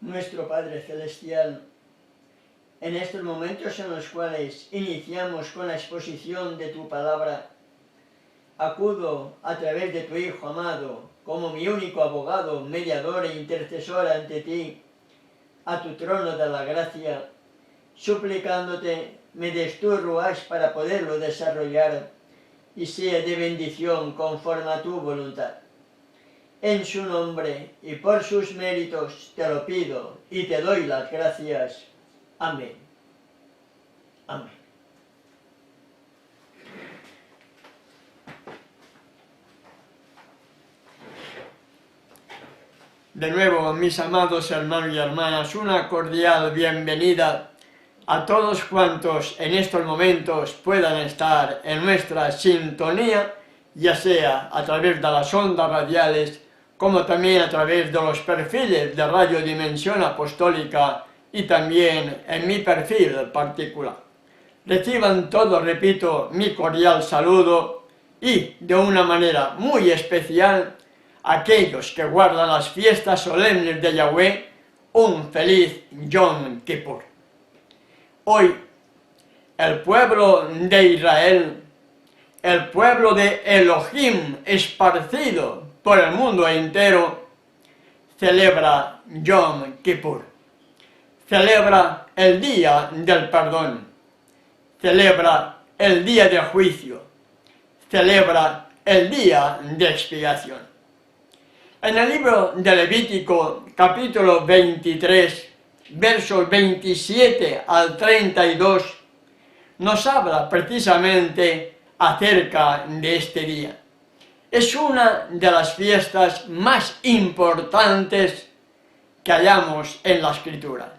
Nuestro Padre Celestial, en estos momentos en los cuales iniciamos con la exposición de tu palabra, acudo a través de tu Hijo amado, como mi único abogado, mediador e intercesor ante ti, a tu trono de la gracia, suplicándote me des tu ruach para poderlo desarrollar y sea de bendición conforme a tu voluntad. En su nombre y por sus méritos te lo pido y te doy las gracias. Amén. Amén. De nuevo, mis amados hermanos y hermanas, una cordial bienvenida a todos cuantos en estos momentos puedan estar en nuestra sintonía, ya sea a través de las ondas radiales, como también a través de los perfiles de Radio Dimensión Apostólica y también en mi perfil particular. Reciban todos, repito, mi cordial saludo y, de una manera muy especial, aquellos que guardan las fiestas solemnes de Yahweh, un feliz Yom Kippur. Hoy, el pueblo de Israel, el pueblo de Elohim esparcido por el mundo entero, celebra Yom Kippur. Celebra el día del perdón. Celebra el día de juicio. Celebra el día de expiación. En el libro de Levítico, capítulo 23, versos 27 al 32, nos habla precisamente acerca de este día. Es una de las fiestas más importantes que hallamos en la Escritura.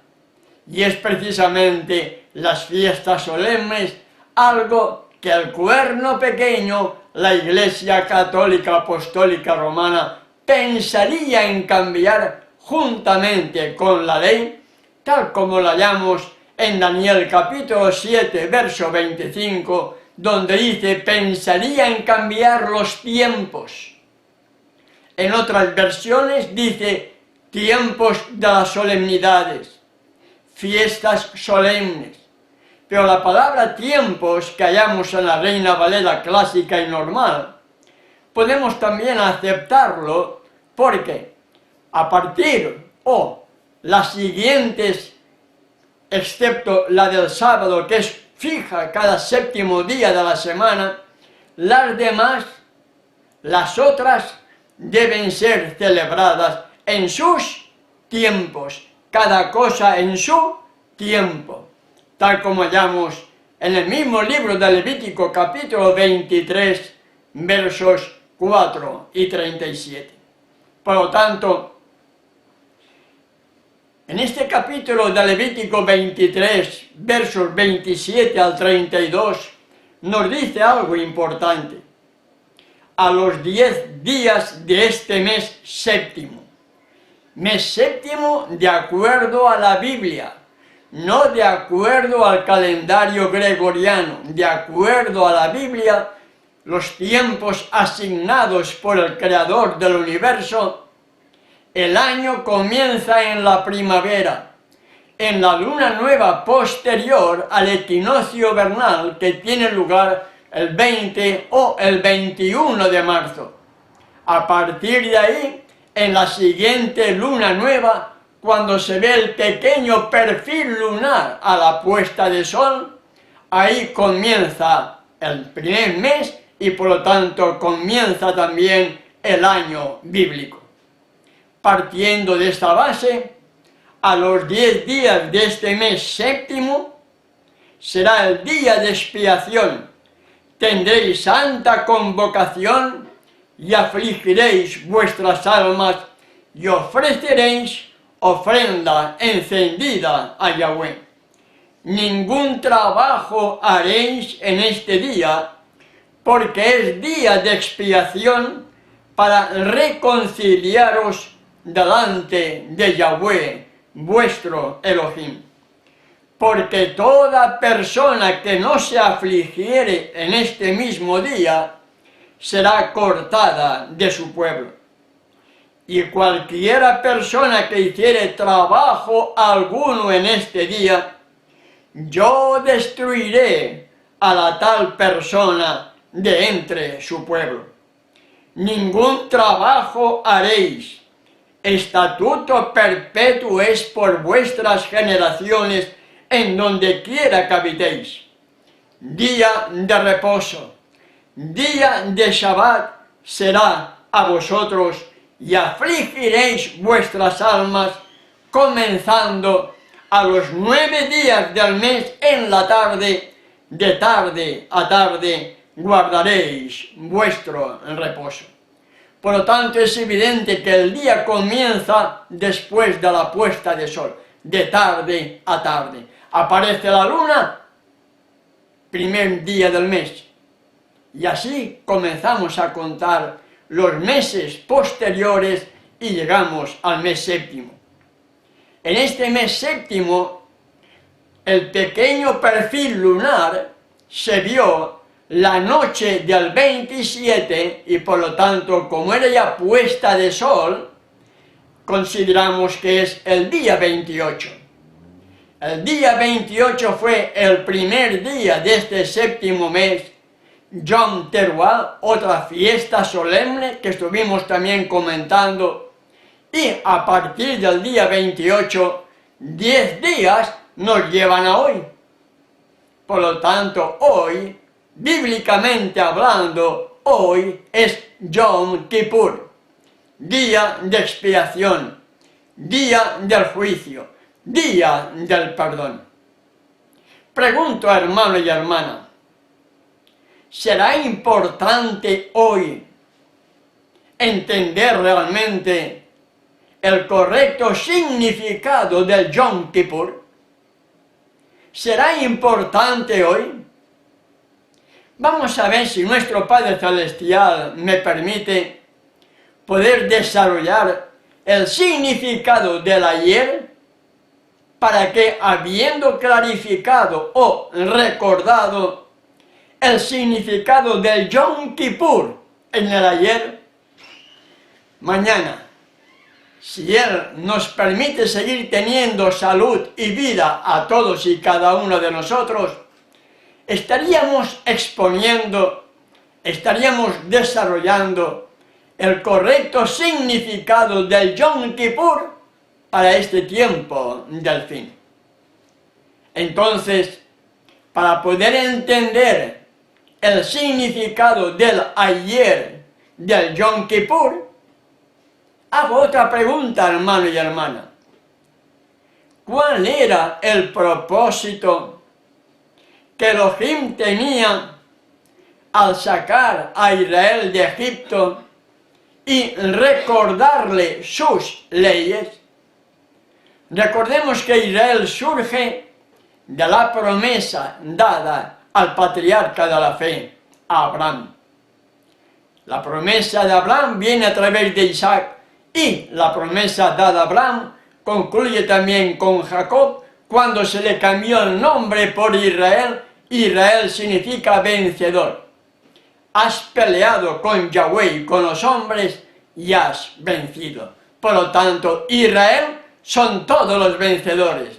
Y es precisamente las fiestas solemnes algo que el cuerno pequeño, la Iglesia Católica Apostólica Romana, pensaría en cambiar juntamente con la ley, tal como la hallamos en Daniel capítulo 7, verso 25, donde dice, pensaría en cambiar los tiempos. En otras versiones dice, tiempos de las solemnidades, fiestas solemnes. Pero la palabra tiempos que hallamos en la Reina Valera clásica y normal, podemos también aceptarlo porque a partir las siguientes, excepto la del sábado, que es fija cada séptimo día de la semana, las demás, las otras, deben ser celebradas en sus tiempos, cada cosa en su tiempo, tal como hallamos en el mismo libro de Levítico capítulo 23, versos 4 y 37. Por lo tanto, en este capítulo de Levítico 23, versos 27 al 32, nos dice algo importante. A los 10 días de este mes séptimo de acuerdo a la Biblia, no de acuerdo al calendario gregoriano, de acuerdo a la Biblia, los tiempos asignados por el Creador del universo, el año comienza en la primavera, en la luna nueva posterior al equinoccio vernal que tiene lugar el 20 o el 21 de marzo. A partir de ahí, en la siguiente luna nueva, cuando se ve el pequeño perfil lunar a la puesta de sol, ahí comienza el primer mes y por lo tanto comienza también el año bíblico. Partiendo de esta base, a los 10 días de este mes séptimo, será el día de expiación. Tendréis santa convocación y afligiréis vuestras almas y ofreceréis ofrenda encendida a Yahweh. Ningún trabajo haréis en este día, porque es día de expiación para reconciliaros delante de Yahweh, vuestro Elohim. Porque toda persona que no se afligiere en este mismo día, será cortada de su pueblo. y cualquiera persona que hiciere trabajo alguno en este día, yo destruiré a la tal persona de entre su pueblo. Ningún trabajo haréis. Estatuto perpetuo es por vuestras generaciones en donde quiera que habitéis. Día de reposo, día de Shabbat será a vosotros, y afligiréis vuestras almas, comenzando a los 9 días del mes en la tarde, de tarde a tarde guardaréis vuestro reposo. Por lo tanto, es evidente que el día comienza después de la puesta de sol, de tarde a tarde. Aparece la luna, primer día del mes, y así comenzamos a contar los meses posteriores y llegamos al mes séptimo. En este mes séptimo, el pequeño perfil lunar se vio la noche del 27 y por lo tanto, como era ya puesta de sol, consideramos que es el día 28. El día 28 fue el primer día de este séptimo mes, Yom Teruah, otra fiesta solemne que estuvimos también comentando, y a partir del día 28, 10 días nos llevan a hoy. Por lo tanto, hoy, bíblicamente hablando, hoy es Yom Kippur, día de expiación, día del juicio, día del perdón. Pregunto, hermano y hermana, ¿será importante hoy entender realmente el correcto significado del Yom Kippur? ¿Será importante hoy? Vamos a ver si nuestro Padre Celestial me permite poder desarrollar el significado del ayer, para que, habiendo clarificado o recordado el significado del Yom Kippur en el ayer, mañana, si Él nos permite seguir teniendo salud y vida a todos y cada uno de nosotros, estaríamos exponiendo, estaríamos desarrollando el correcto significado del Yom Kippur para este tiempo del fin. Entonces, para poder entender el significado del ayer, del Yom Kippur, hago otra pregunta, hermano y hermana. ¿Cuál era el propósito que Elohim tenía al sacar a Israel de Egipto y recordarle sus leyes? Recordemos que Israel surge de la promesa dada al patriarca de la fe, a Abraham. La promesa de Abraham viene a través de Isaac, y la promesa dada a Abraham concluye también con Jacob, cuando se le cambió el nombre por Israel. Israel significa vencedor. Has peleado con Yahweh y con los hombres y has vencido. Por lo tanto, Israel son todos los vencedores.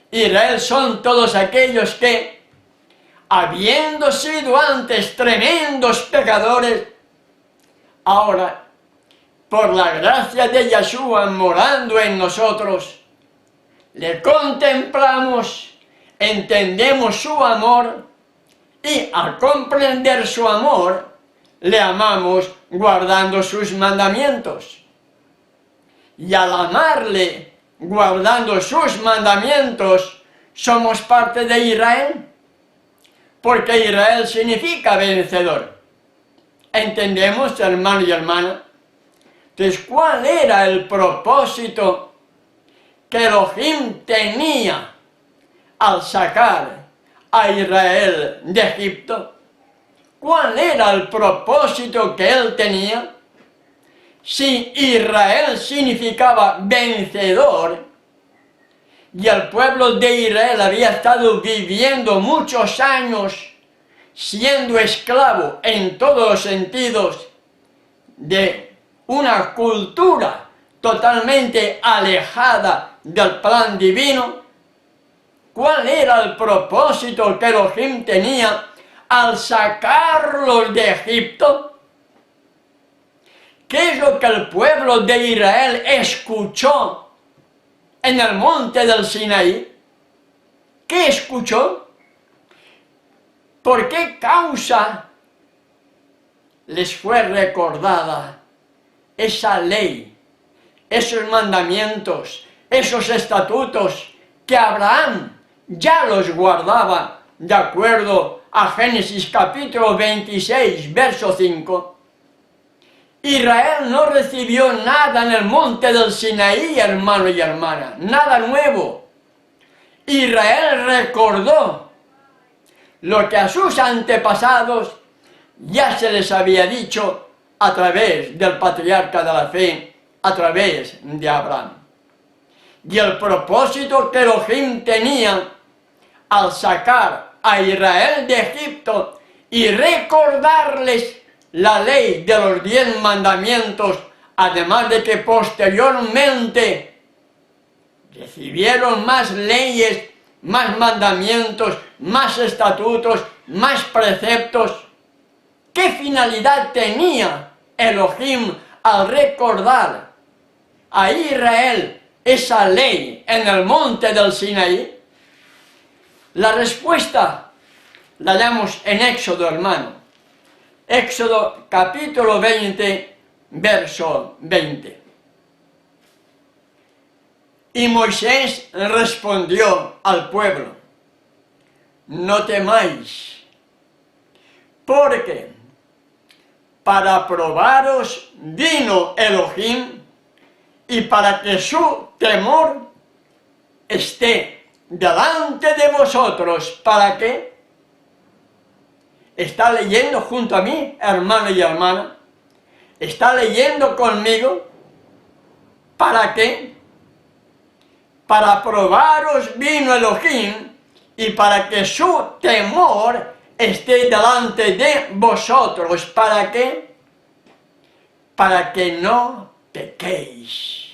Israel son todos aquellos que, habiendo sido antes tremendos pecadores, ahora, por la gracia de Yeshua morando en nosotros, le contemplamos, entendemos su amor, y al comprender su amor, le amamos guardando sus mandamientos. Y al amarle, guardando sus mandamientos, somos parte de Israel, porque Israel significa vencedor. ¿Entendemos, hermano y hermana? Entonces, ¿cuál era el propósito que Elohim tenía al sacar a Israel de Egipto? ¿Cuál era el propósito que él tenía? Si Israel significaba vencedor, y el pueblo de Israel había estado viviendo muchos años siendo esclavo en todos los sentidos de una cultura totalmente alejada del plan divino. ¿Cuál era el propósito que Elohim tenía al sacarlos de Egipto? ¿Qué es lo que el pueblo de Israel escuchó en el monte del Sinaí? ¿Qué escuchó? ¿Por qué causa les fue recordada esa ley, esos mandamientos, esos estatutos que Abraham ya los guardaba de acuerdo a Génesis capítulo 26, verso 5? Israel no recibió nada en el monte del Sinaí, hermano y hermana, nada nuevo. Israel recordó lo que a sus antepasados ya se les había dicho a través del patriarca de la fe, a través de Abraham. Y el propósito que Elohim tenía al sacar a Israel de Egipto y recordarles la ley de los 10 mandamientos, además de que posteriormente recibieron más leyes, más mandamientos, más estatutos, más preceptos. ¿Qué finalidad tenía Elohim al recordar a Israel esa ley en el monte del Sinaí? La respuesta la damos en Éxodo, hermano. Éxodo capítulo 20, verso 20. Y Moisés respondió al pueblo: no temáis, porque para probaros vino Elohim, y para que su temor esté delante de vosotros. ¿Para qué? ¿Está leyendo junto a mí, hermano y hermana? ¿Está leyendo conmigo? ¿Para qué? Para probaros vino Elohim, y para que su temor esté delante de vosotros. ¿Para qué? Para que no pequéis.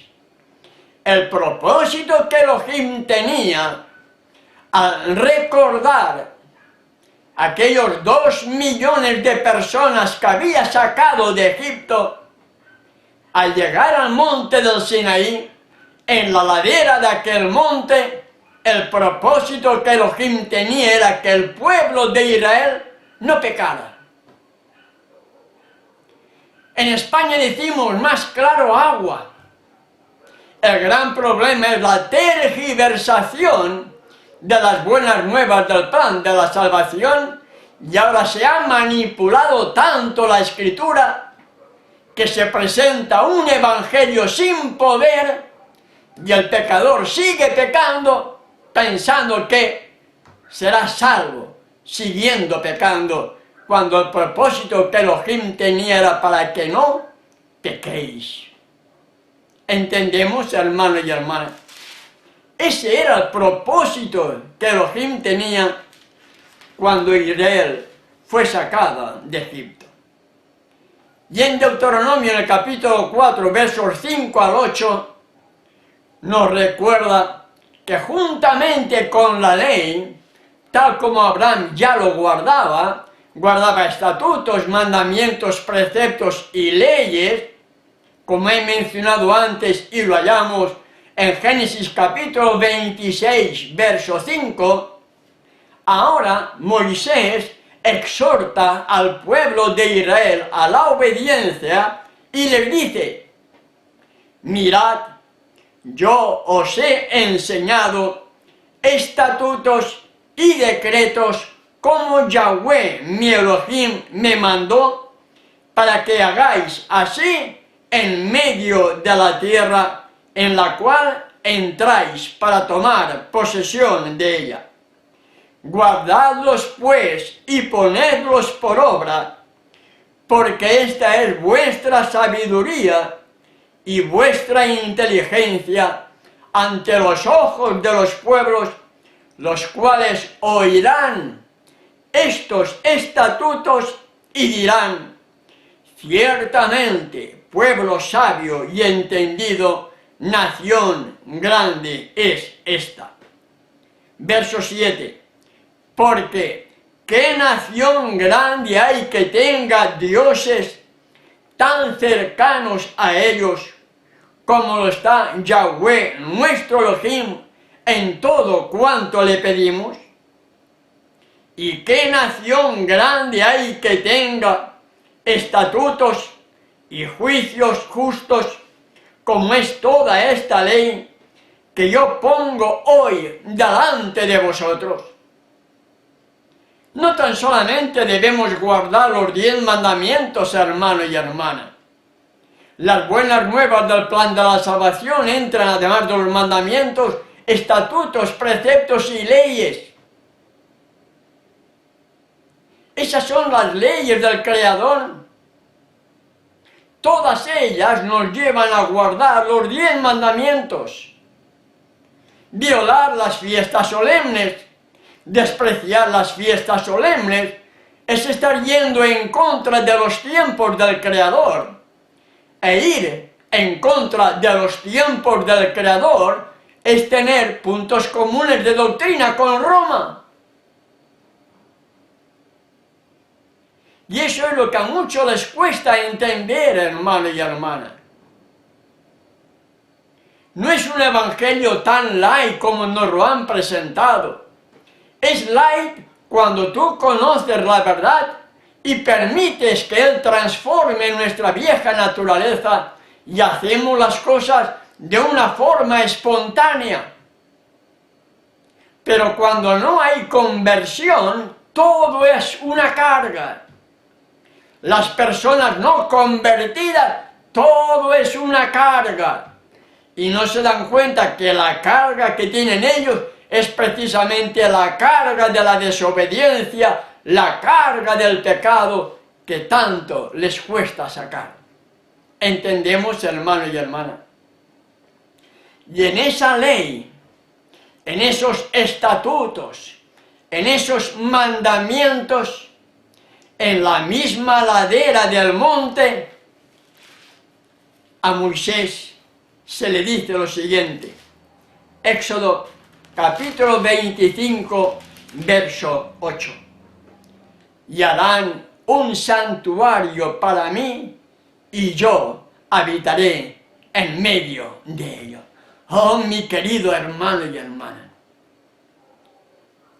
El propósito que Elohim tenía al recordar aquellos 2 millones de personas que había sacado de Egipto, al llegar al monte del Sinaí, en la ladera de aquel monte, el propósito que Elohim tenía era que el pueblo de Israel no pecara. En España decimos más claro agua. El gran problema es la tergiversación de las buenas nuevas del plan de la salvación, y ahora se ha manipulado tanto la Escritura que se presenta un evangelio sin poder y el pecador sigue pecando pensando que será salvo, siguiendo pecando, cuando el propósito que Elohim tenía era para que no pequéis. ¿Entendemos, hermano y hermana? Ese era el propósito que Elohim tenía cuando Israel fue sacada de Egipto. Y en Deuteronomio, en el capítulo 4, versos 5 al 8, nos recuerda que juntamente con la ley, tal como Abraham ya lo guardaba estatutos, mandamientos, preceptos y leyes, como he mencionado antes y lo hallamos en Génesis capítulo 26, verso 5, ahora Moisés exhorta al pueblo de Israel a la obediencia y les dice: mirad, yo os he enseñado estatutos y decretos como Yahweh mi Elohim me mandó, para que hagáis así en medio de la tierra en la cual entráis para tomar posesión de ella. Guardadlos pues y ponedlos por obra, porque esta es vuestra sabiduría y vuestra inteligencia ante los ojos de los pueblos, los cuales oirán estos estatutos y dirán: ciertamente pueblo sabio y entendido, nación grande es esta. Verso 7. Porque, ¿qué nación grande hay que tenga dioses tan cercanos a ellos como lo está Yahweh, nuestro Elohim, en todo cuanto le pedimos? ¿Y qué nación grande hay que tenga estatutos y juicios justos como es toda esta ley que yo pongo hoy delante de vosotros? No tan solamente debemos guardar los 10 mandamientos, hermano y hermana. Las buenas nuevas del plan de la salvación entran, además de los mandamientos, estatutos, preceptos y leyes. Esas son las leyes del Creador. Todas ellas nos llevan a guardar los 10 mandamientos. Violar las fiestas solemnes, despreciar las fiestas solemnes, es estar yendo en contra de los tiempos del Creador. E ir en contra de los tiempos del Creador es tener puntos comunes de doctrina con Roma. Y eso es lo que a muchos les cuesta entender, hermano y hermana. No es un evangelio tan light como nos lo han presentado. Es light cuando tú conoces la verdad y permites que Él transforme nuestra vieja naturaleza y hacemos las cosas de una forma espontánea. Pero cuando no hay conversión, todo es una carga. Las personas no convertidas, todo es una carga. Y no se dan cuenta que la carga que tienen ellos es precisamente la carga de la desobediencia, la carga del pecado que tanto les cuesta sacar. ¿Entendemos, hermano y hermana? Y en esa ley, en esos estatutos, en esos mandamientos, en la misma ladera del monte, a Moisés se le dice lo siguiente. Éxodo capítulo 25, verso 8. Y harán un santuario para mí, y yo habitaré en medio de ellos. Oh, mi querido hermano y hermana,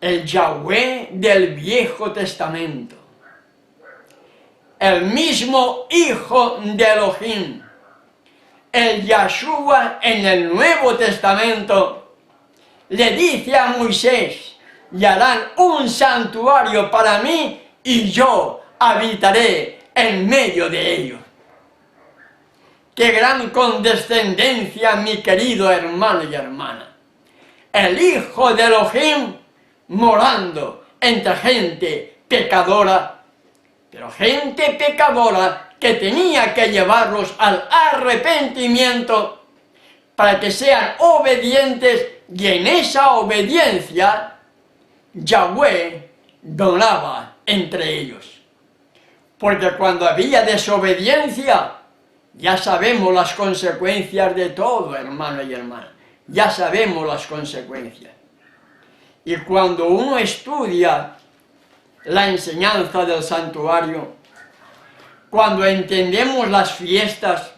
el Yahweh del Viejo Testamento, el mismo Hijo de Elohim, el Yahshua en el Nuevo Testamento, le dice a Moisés, y harán un santuario para mí, y yo habitaré en medio de ellos. ¡Qué gran condescendencia, mi querido hermano y hermana! El Hijo de Elohim morando entre gente pecadora, pero gente pecadora que tenía que llevarlos al arrepentimiento para que sean obedientes, y en esa obediencia Yahweh donaba entre ellos. Porque cuando había desobediencia, ya sabemos las consecuencias de todo, hermano y hermana. Ya sabemos las consecuencias. Y cuando uno estudia la enseñanza del santuario, cuando entendemos las fiestas,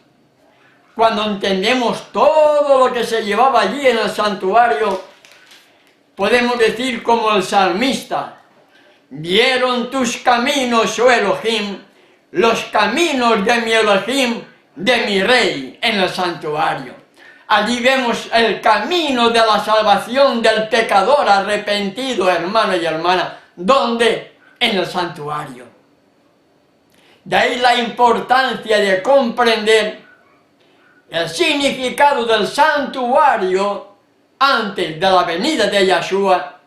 cuando entendemos todo lo que se llevaba allí en el santuario, podemos decir como el salmista, vieron tus caminos, oh Elohim, los caminos de mi Elohim, de mi Rey, en el santuario. Allí vemos el camino de la salvación del pecador arrepentido, hermano y hermana. ¿Dónde? En el santuario. De ahí la importancia de comprender el significado del santuario antes de la venida de Yahshua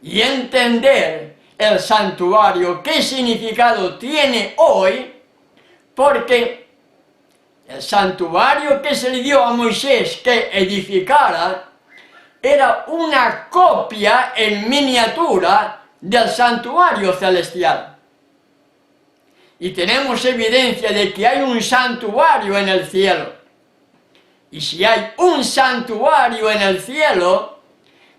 y entender el santuario, qué significado tiene hoy, porque el santuario que se le dio a Moisés que edificara era una copia en miniatura del santuario celestial. y tenemos evidencia de que hay un santuario en el cielo. Y si hay un santuario en el cielo,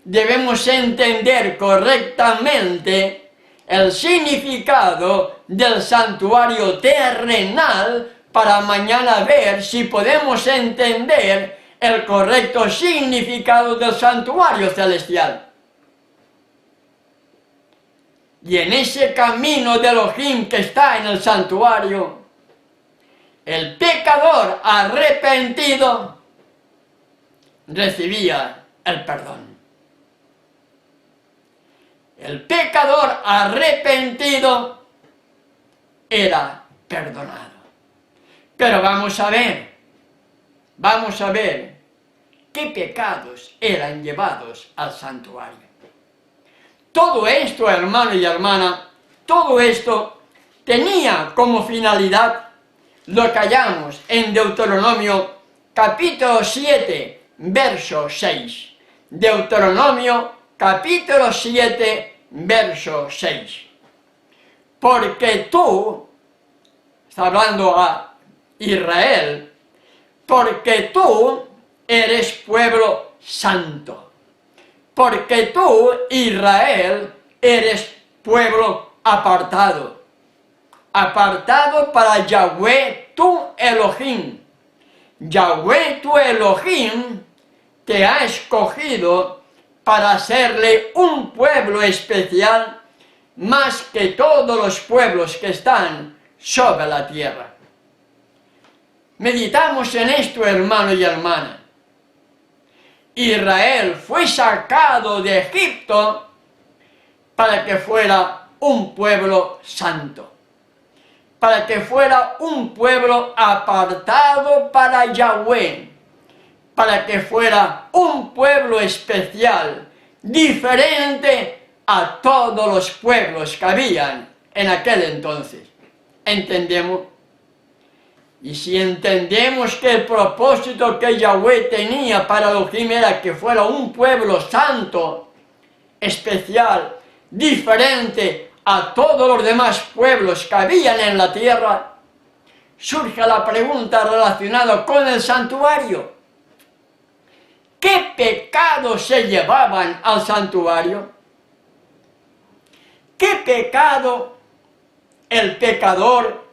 debemos entender correctamente el significado del santuario terrenal para mañana ver si podemos entender el correcto significado del santuario celestial. Y en ese camino de Elohim que está en el santuario, el pecador arrepentido recibía el perdón. El pecador arrepentido era perdonado. Pero vamos a ver qué pecados eran llevados al santuario. Todo esto, hermano y hermana, todo esto tenía como finalidad lo que hallamos en Deuteronomio capítulo 7, verso 6. Deuteronomio capítulo 7, verso 6. Porque tú, está hablando a Israel, porque tú eres pueblo santo. Porque tú, Israel, eres pueblo apartado. Apartado para Yahweh tu Elohim. Yahweh tu Elohim te ha escogido para hacerle un pueblo especial más que todos los pueblos que están sobre la tierra. Meditamos en esto, hermano y hermana. Israel fue sacado de Egipto para que fuera un pueblo santo, para que fuera un pueblo apartado para Yahweh, para que fuera un pueblo especial, diferente a todos los pueblos que habían en aquel entonces. ¿Entendemos? Y si entendemos que el propósito que Yahweh tenía para Elohim era que fuera un pueblo santo, especial, diferente a todos los demás pueblos que habían en la tierra, surge la pregunta relacionada con el santuario. ¿Qué pecados se llevaban al santuario? ¿Qué pecado el pecador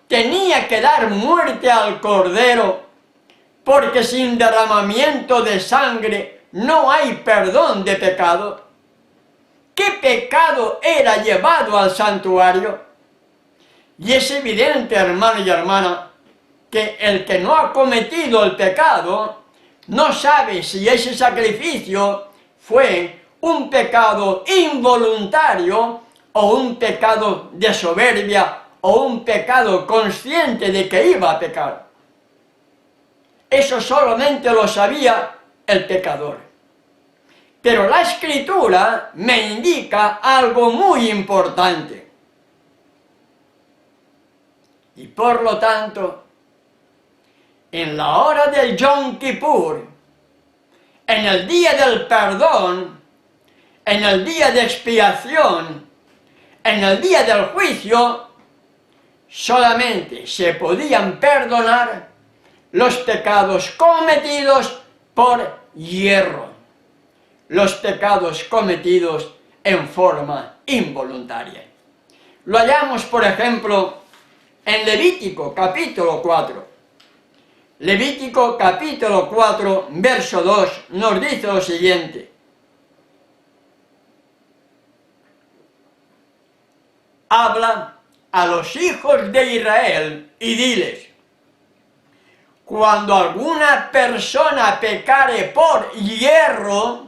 tenía que dar muerte al cordero, porque sin derramamiento de sangre no hay perdón de pecado? ¿Qué pecado era llevado al santuario? Y es evidente, hermano y hermana, que el que no ha cometido el pecado no sabe si ese sacrificio fue un pecado involuntario o un pecado de soberbia o un pecado consciente de que iba a pecar. Eso solamente lo sabía el pecador. Pero la Escritura me indica algo muy importante. Y por lo tanto, en la hora del Yom Kippur, en el día del perdón, en el día de expiación, en el día del juicio, solamente se podían perdonar los pecados cometidos por hierro, los pecados cometidos en forma involuntaria. Lo hallamos, por ejemplo, en Levítico capítulo 4. Levítico capítulo 4, verso 2, nos dice lo siguiente. Habla a los hijos de Israel y diles: cuando alguna persona pecare por hierro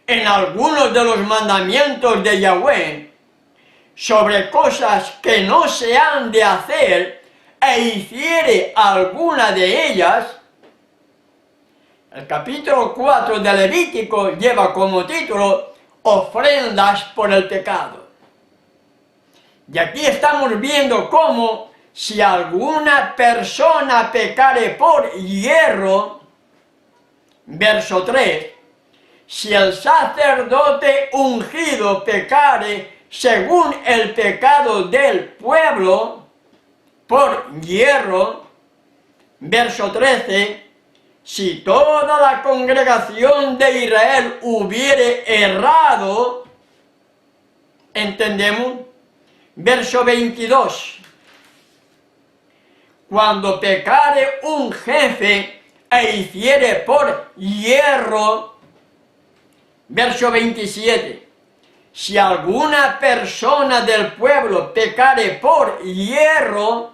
en alguno de los mandamientos de Yahweh sobre cosas que no se han de hacer e hiciere alguna de ellas, el capítulo 4 de Levítico lleva como título ofrendas por el pecado. Y aquí estamos viendo cómo si alguna persona pecare por hierro, verso 3, si el sacerdote ungido pecare según el pecado del pueblo, por hierro. Verso 13, si toda la congregación de Israel hubiere errado, ¿entendemos? Verso 22, cuando pecare un jefe e hiciere por hierro. Verso 27, si alguna persona del pueblo pecare por hierro,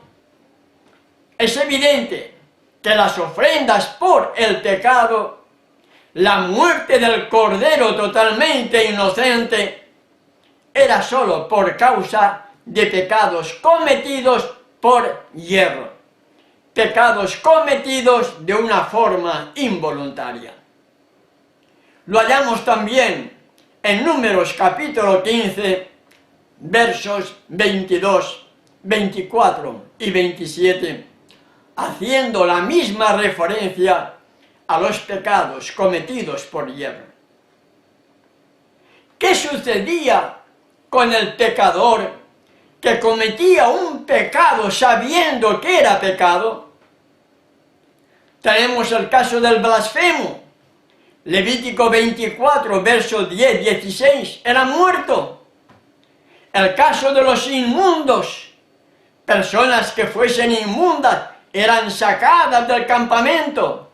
es evidente que las ofrendas por el pecado, la muerte del cordero totalmente inocente, era solo por causa de pecados cometidos por hierro, pecados cometidos de una forma involuntaria. Lo hallamos también en Números capítulo 15, versos 22, 24 y 27, haciendo la misma referencia a los pecados cometidos por hierro. ¿Qué sucedía con el pecador que cometía un pecado sabiendo que era pecado? Tenemos el caso del blasfemo. Levítico 24, versos 10, 16, era muerto. El caso de los inmundos, personas que fuesen inmundas, eran sacadas del campamento.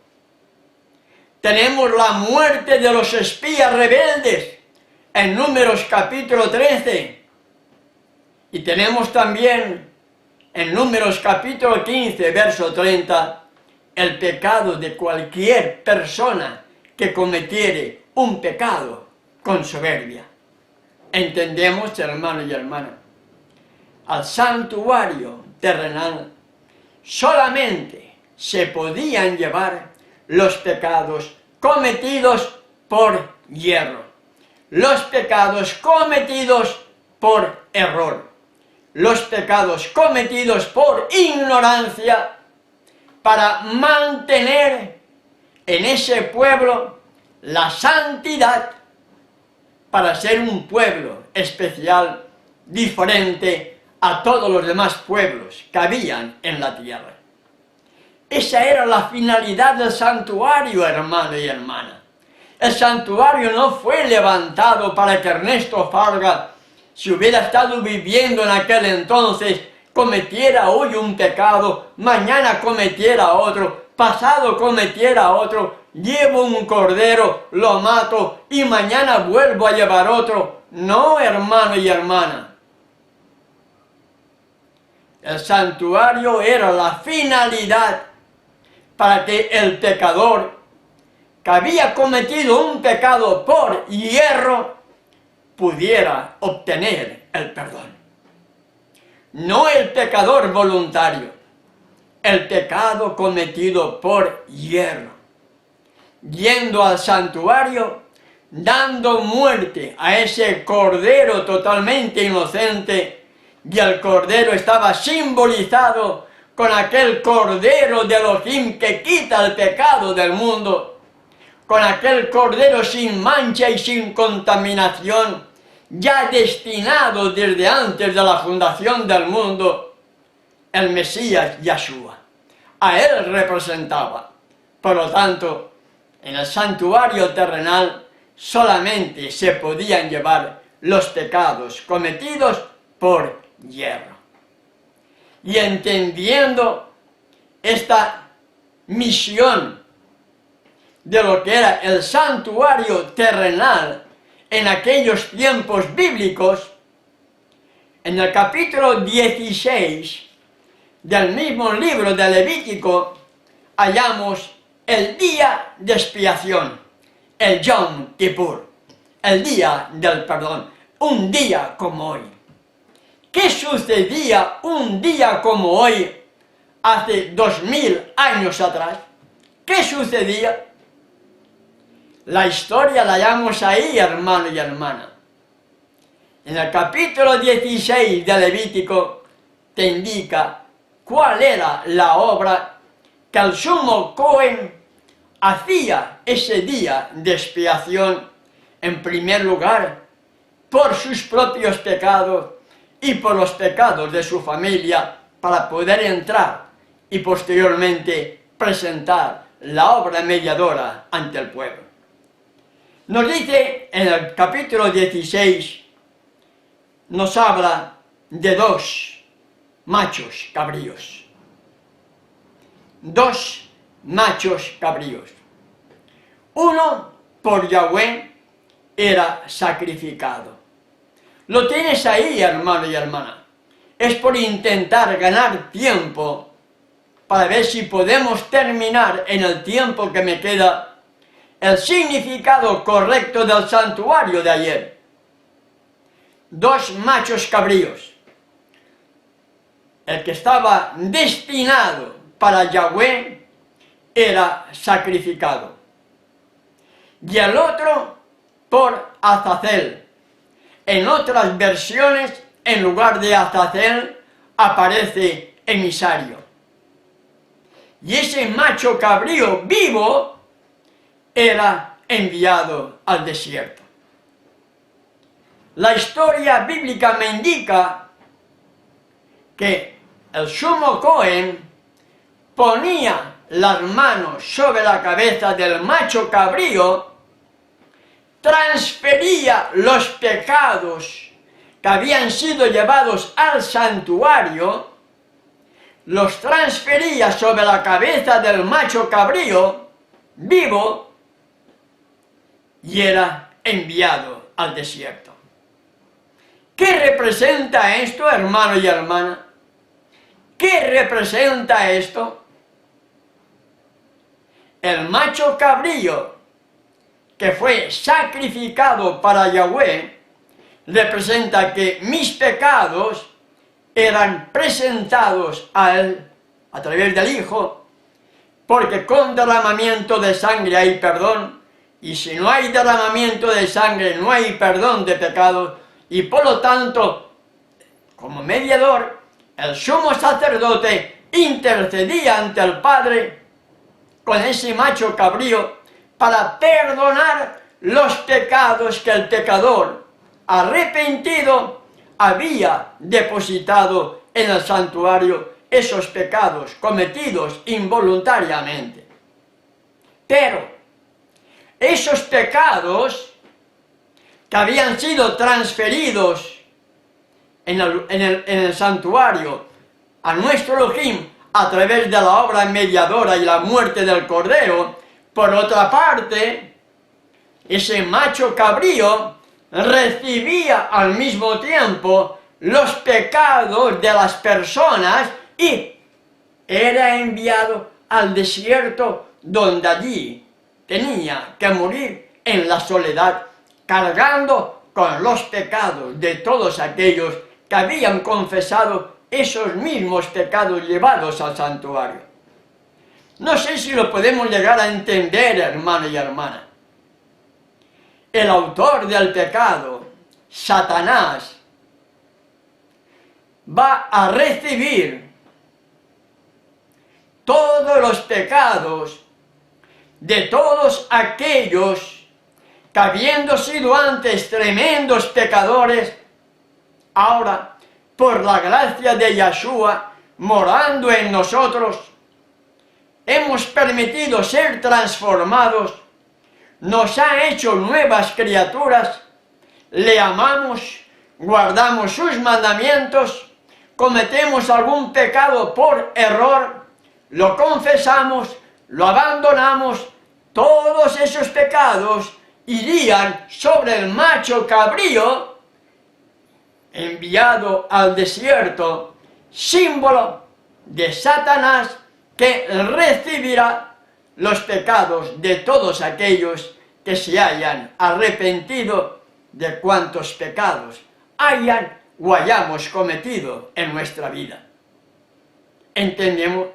Tenemos la muerte de los espías rebeldes en Números capítulo 13. Y tenemos también en Números capítulo 15, verso 30, el pecado de cualquier persona que cometiere un pecado con soberbia. Entendemos, hermano y hermana, al santuario terrenal solamente se podían llevar los pecados cometidos por hierro, los pecados cometidos por error, los pecados cometidos por ignorancia, para mantener en ese pueblo la santidad, para ser un pueblo especial, diferente a todos los demás pueblos que habían en la tierra. Esa era la finalidad del santuario, hermano y hermana. El santuario no fue levantado para que Ernesto Farga, si hubiera estado viviendo en aquel entonces, cometiera hoy un pecado, mañana cometiera otro, pasado cometiera otro, llevo un cordero, lo mato y mañana vuelvo a llevar otro. No, hermano y hermana. El santuario era la finalidad para que el pecador que había cometido un pecado por hierro pudiera obtener el perdón. No el pecador voluntario, el pecado cometido por hierro. Yendo al santuario, dando muerte a ese cordero totalmente inocente, y el cordero estaba simbolizado con aquel cordero de Elohim que quita el pecado del mundo, con aquel cordero sin mancha y sin contaminación, ya destinado desde antes de la fundación del mundo, el Mesías Yahshua. A él representaba. Por lo tanto, en el santuario terrenal solamente se podían llevar los pecados cometidos por hierro. Y entendiendo esta misión de lo que era el santuario terrenal en aquellos tiempos bíblicos, en el capítulo 16 del mismo libro de Levítico hallamos el día de expiación, el Yom Kippur, el día del perdón, un día como hoy. ¿Qué sucedía un día como hoy hace 2000 años atrás? ¿Qué sucedía? La historia la hallamos ahí, hermano y hermana. En el capítulo 16 de Levítico te indica cuál era la obra que el sumo Cohen hacía ese día de expiación. En primer lugar, por sus propios pecados y por los pecados de su familia para poder entrar y posteriormente presentar la obra mediadora ante el pueblo. Nos dice en el capítulo 16, nos habla de dos machos cabríos. Dos machos cabríos. Uno por Yahweh era sacrificado. Lo tienes ahí, hermano y hermana. Es por intentar ganar tiempo para ver si podemos terminar en el tiempo que me queda el significado correcto del santuario de ayer. Dos machos cabríos. El que estaba destinado para Yahweh era sacrificado. Y el otro por Azazel. En otras versiones, en lugar de Azazel, aparece emisario. Y ese macho cabrío vivo era enviado al desierto. La historia bíblica me indica que el sumo Cohen ponía las manos sobre la cabeza del macho cabrío, transfería los pecados que habían sido llevados al santuario, los transfería sobre la cabeza del macho cabrío vivo y era enviado al desierto. ¿Qué representa esto, hermano y hermana? ¿Qué representa esto? El macho cabrío que fue sacrificado para Yahweh representa que mis pecados eran presentados a Él a través del Hijo, porque con derramamiento de sangre hay perdón, y si no hay derramamiento de sangre no hay perdón de pecados, y por lo tanto, como mediador, el sumo sacerdote intercedía ante el Padre con ese macho cabrío para perdonar los pecados que el pecador arrepentido había depositado en el santuario, esos pecados cometidos involuntariamente. Pero esos pecados que habían sido transferidos en el santuario a nuestro Elohim a través de la obra mediadora y la muerte del Cordero, por otra parte, ese macho cabrío recibía al mismo tiempo los pecados de las personas y era enviado al desierto, donde allí tenía que morir en la soledad, cargando con los pecados de todos aquellos que habían confesado esos mismos pecados llevados al santuario. No sé si lo podemos llegar a entender, hermano y hermana. El autor del pecado, Satanás, va a recibir todos los pecados de todos aquellos que, habiendo sido antes tremendos pecadores, ahora, por la gracia de Yahshua, morando en nosotros, hemos permitido ser transformados, nos ha hecho nuevas criaturas, le amamos, guardamos sus mandamientos, cometemos algún pecado por error, lo confesamos, lo abandonamos, todos esos pecados irían sobre el macho cabrío enviado al desierto, símbolo de Satanás, que recibirá los pecados de todos aquellos que se hayan arrepentido de cuantos pecados hayan o hayamos cometido en nuestra vida. ¿Entendemos?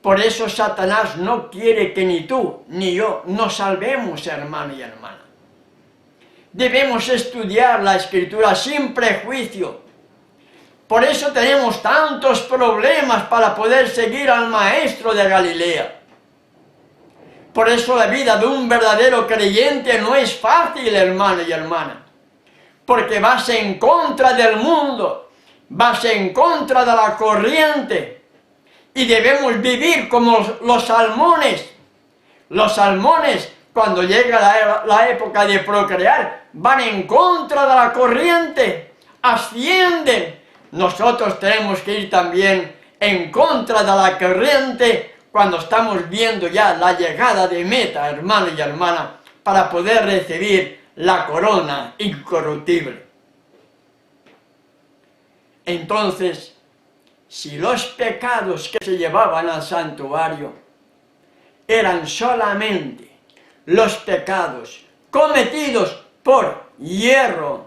Por eso Satanás no quiere que ni tú ni yo nos salvemos, hermano y hermana. Debemos estudiar la Escritura sin prejuicio. Por eso tenemos tantos problemas para poder seguir al Maestro de Galilea. Por eso la vida de un verdadero creyente no es fácil, hermano y hermana. porque vas en contra del mundo, vas en contra de la corriente, y debemos vivir como los salmones. Los salmones, cuando llega la época de procrear, van en contra de la corriente, ascienden. Nosotros tenemos que ir también en contra de la corriente cuando estamos viendo ya la llegada de meta, hermano y hermana, para poder recibir la corona incorruptible. Entonces, si los pecados que se llevaban al santuario eran solamente los pecados cometidos por hierro,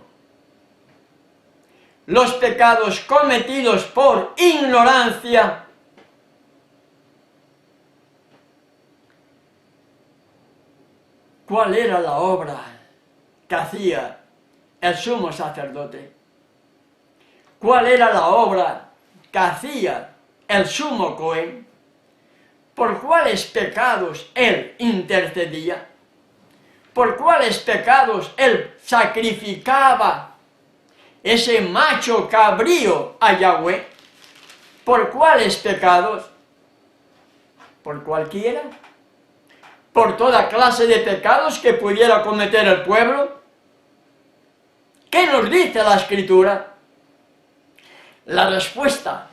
los pecados cometidos por ignorancia, ¿cuál era la obra que hacía el sumo sacerdote? ¿Cuál era la obra que hacía el sumo Cohen? ¿Por cuáles pecados él intercedía? ¿Por cuáles pecados él sacrificaba ese macho cabrío a Yahweh? ¿Por cuáles pecados? ¿Por cualquiera? ¿Por toda clase de pecados que pudiera cometer el pueblo? ¿Qué nos dice la Escritura? La respuesta,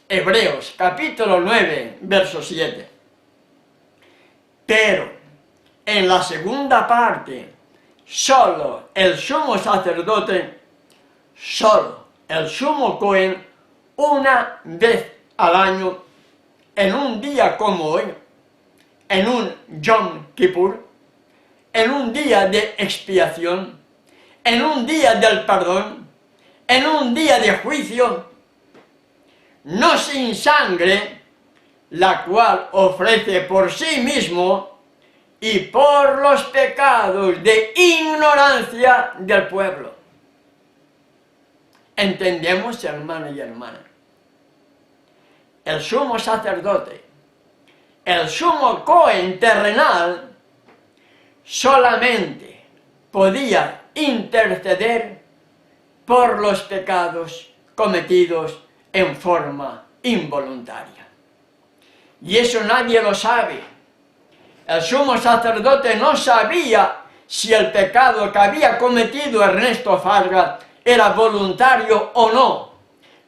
Hebreos capítulo 9, verso 7. Pero en la segunda parte, solo el sumo sacerdote, solo el sumo Cohen, una vez al año, en un día como hoy, en un Yom Kippur, en un día de expiación, en un día del perdón, en un día de juicio, no sin sangre, la cual ofrece por sí mismo y por los pecados de ignorancia del pueblo. ¿Entendemos, hermano y hermana? El sumo sacerdote, el sumo Cohen terrenal, solamente podía interceder por los pecados cometidos en forma involuntaria. Y eso nadie lo sabe. El sumo sacerdote no sabía si el pecado que había cometido Ernesto Farga era voluntario o no.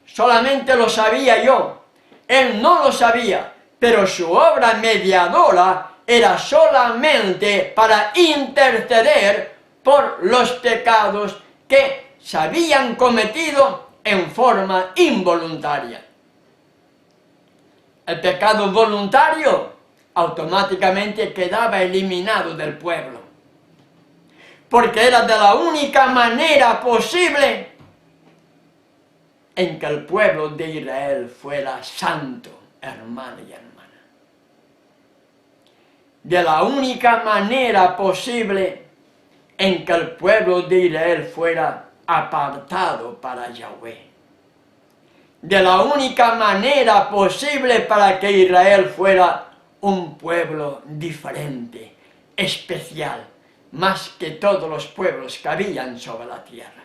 Solamente lo sabía yo. Él no lo sabía, pero su obra mediadora era solamente para interceder por los pecados que se habían cometido en forma involuntaria. El pecado voluntario automáticamente quedaba eliminado del pueblo, porque era de la única manera posible en que el pueblo de Israel fuera santo, hermano y hermana. De la única manera posible en que el pueblo de Israel fuera apartado para Yahweh. De la única manera posible para que Israel fuera un pueblo diferente, especial, más que todos los pueblos que habían sobre la tierra.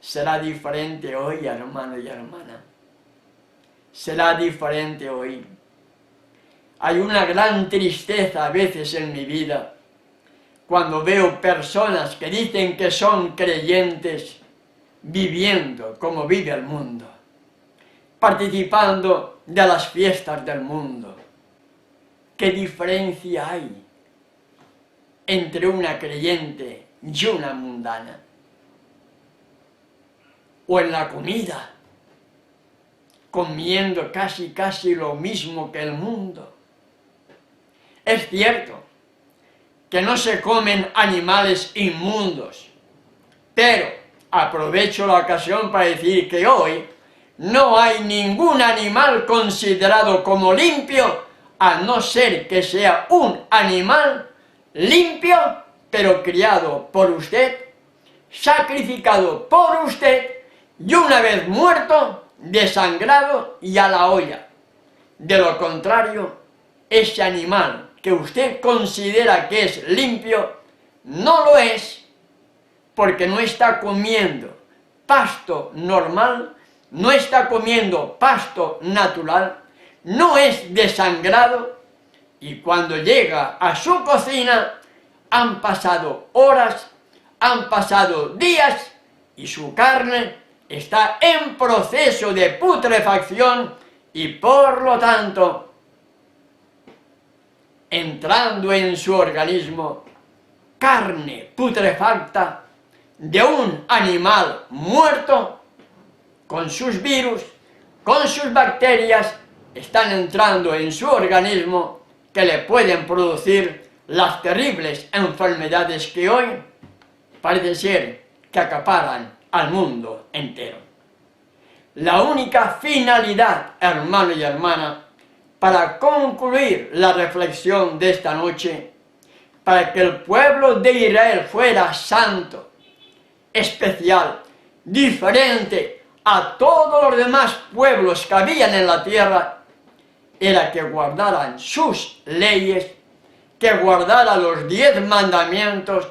¿Será diferente hoy, hermano y hermana? ¿Será diferente hoy? Hay una gran tristeza a veces en mi vida cuando veo personas que dicen que son creyentes viviendo como vive el mundo, participando de las fiestas del mundo. ¿Qué diferencia hay entre una creyente y una mundana? O en la comida, comiendo casi lo mismo que el mundo. Es cierto que no se comen animales inmundos, pero aprovecho la ocasión para decir que hoy no hay ningún animal considerado como limpio, a no ser que sea un animal limpio, pero criado por usted, sacrificado por usted, y una vez muerto, desangrado y a la olla. De lo contrario, ese animal que usted considera que es limpio, no lo es, porque no está comiendo pasto normal, no está comiendo pasto natural, no es desangrado, y cuando llega a su cocina han pasado horas, han pasado días, y su carne está en proceso de putrefacción y por lo tanto entrando en su organismo carne putrefacta de un animal muerto, con sus virus, con sus bacterias, están entrando en su organismo que le pueden producir las terribles enfermedades que hoy parece ser que acaparan al mundo entero. La única finalidad, hermano y hermana, para concluir la reflexión de esta noche, para que el pueblo de Israel fuera santo, especial, diferente a todos los demás pueblos que habían en la tierra, era que guardaran sus leyes, que guardara los 10 mandamientos,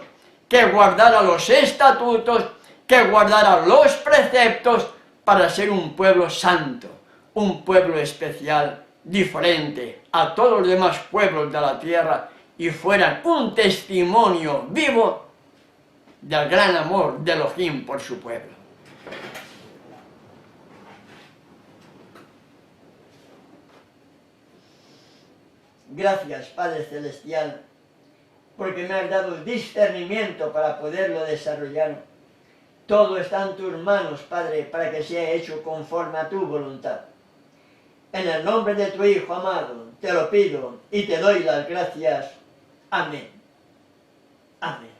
que guardara los estatutos, que guardara los preceptos para ser un pueblo santo, un pueblo especial, diferente a todos los demás pueblos de la tierra y fueran un testimonio vivo del gran amor de Elohim por su pueblo. Gracias, Padre Celestial, porque me has dado el discernimiento para poderlo desarrollar. Todo está en tus manos, Padre, para que sea hecho conforme a tu voluntad. En el nombre de tu Hijo amado, te lo pido y te doy las gracias. Amén. Amén.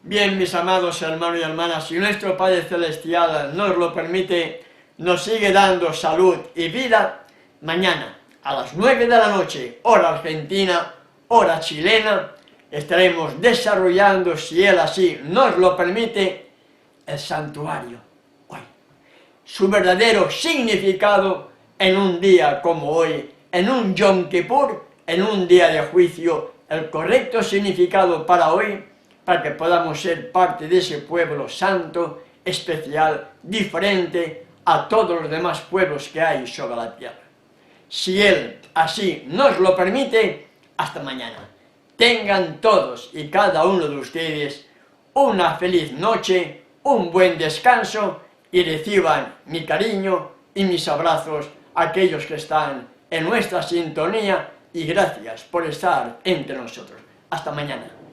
Bien, mis amados hermanos y hermanas, si nuestro Padre Celestial nos lo permite, nos sigue dando salud y vida, mañana a las 9 de la noche, hora argentina, hora chilena, estaremos desarrollando, si Él así nos lo permite, el santuario. Hoy, su verdadero significado en un día como hoy, en un Yom Kippur, en un día de juicio, el correcto significado para hoy, para que podamos ser parte de ese pueblo santo, especial, diferente a todos los demás pueblos que hay sobre la tierra. Si Él así nos lo permite, hasta mañana. Tengan todos y cada uno de ustedes una feliz noche, un buen descanso y reciban mi cariño y mis abrazos a aquellos que están en nuestra sintonía y gracias por estar entre nosotros. Hasta mañana.